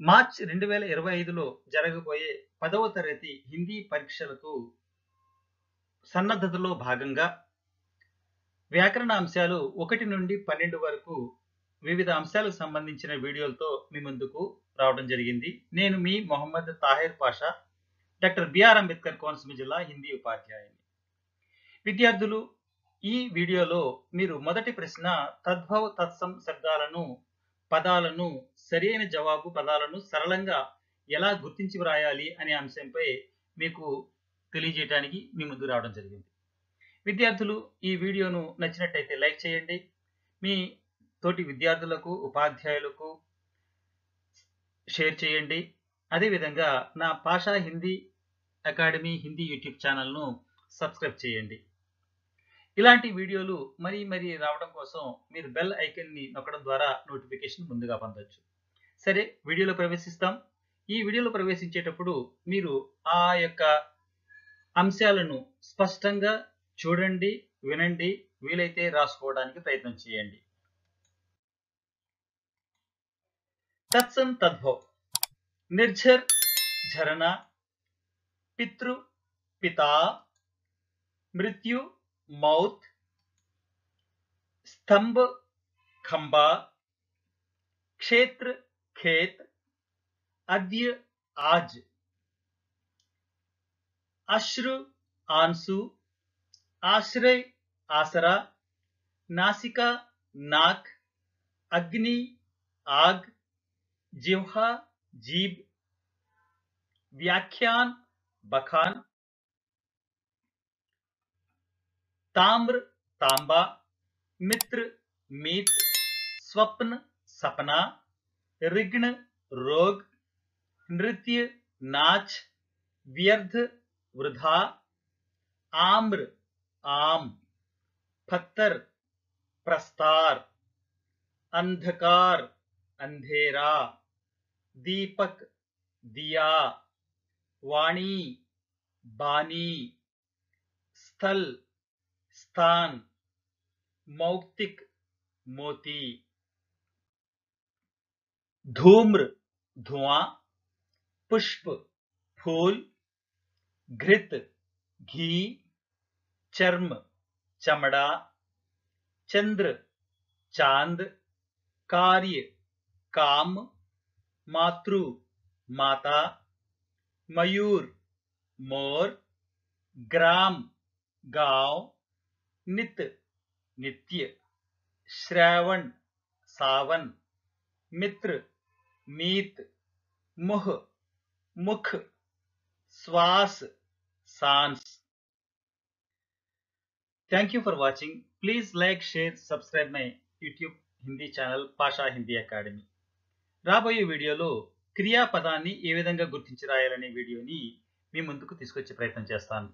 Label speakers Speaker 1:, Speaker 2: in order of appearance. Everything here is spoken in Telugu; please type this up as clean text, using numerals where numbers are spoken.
Speaker 1: మార్చ్ 2025లో జరగబోయే 10వ తరగతి హిందీ పరీక్షలకు సన్నద్ధతలో భాగంగా వ్యాకరణ అంశాలు 1 నుండి 12 వరకు వివిధ అంశాలకు సంబంధించిన వీడియోలతో మీ ముందుకు రావడం జరిగింది. నేను మీ మొహమ్మద్ తాహిర్ పాషా, డాక్టర్ బిఆర్ అంబేద్కర్ కోనసీమ జిల్లా హిందీ ఉపాధ్యాయుని. విద్యార్థులు, ఈ వీడియోలో మీరు మొదటి ప్రశ్న తద్భవ తత్సం శబ్దాలను, పదాలను, సరైన జవాబు పదాలను సరళంగా ఎలా గుర్తించి వ్రాయాలి అనే అంశంపై మీకు తెలియజేయడానికి మీ ముందు రావడం జరిగింది. విద్యార్థులు, ఈ వీడియోను నచ్చినట్టయితే లైక్ చేయండి. మీ తోటి విద్యార్థులకు, ఉపాధ్యాయులకు షేర్ చేయండి. అదేవిధంగా నా పాషా హిందీ అకాడమీ హిందీ యూట్యూబ్ ఛానల్ను సబ్స్క్రైబ్ చేయండి. ఇలాంటి వీడియోలు మరీ రావడం కోసం మీరు బెల్ ఐకాన్ని నొక్కడం ద్వారా నోటిఫికేషన్ ముందుగా పొందొచ్చు. సరే, వీడియోలో ప్రవేశిస్తాం. ఈ వీడియోలో ప్రవేశించేటప్పుడు మీరు ఆ యొక్క అంశాలను స్పష్టంగా చూడండి, వినండి, వీలైతే రాసుకోవడానికి ప్రయత్నం చేయండి. తత్సం తద్భవ్. నిర్ఝర్ झरना, पितृ पिता, मृत्यु मौत, स्तंभ खंबा, क्षेत्र खेत, अद्य आज, अश्रु आंसू, आश्रय आसरा, नासिका नाक, अग्नि आग, जिह्वा जीभ, व्याख्यान बखान, ताम्र तांबा, मित्र मीत, स्वप्न सपना, ऋग्ण रोग, नृत्य नाच, व्यर्थ वृथा, आम्र आम, पत्थर प्रस्तार, अंधकार अंधेरा, दीपक दिया, वाणी बानी, स्थल स्थान, मौक्तिक मोती, धूम्र धुआं, पुष्प फूल, घृत घी, चर्म चमड़ा, चंद्र चांद, कार्य काम, मातृ माता, मयूर मोर, ग्राम गांव, नित नित्य, श्रावण सावन, मित्र मीत, मुह मुख, श्वास सांस. Thank you for watching. Please like, share, subscribe my YouTube Hindi channel Pasha Hindi academy. రాబోయే వీడియోలో క్రియాపదాన్ని ఏ విధంగా గుర్తించి రాయాలనే వీడియోని మీ ముందుకు తీసుకొచ్చే ప్రయత్నం చేస్తాను.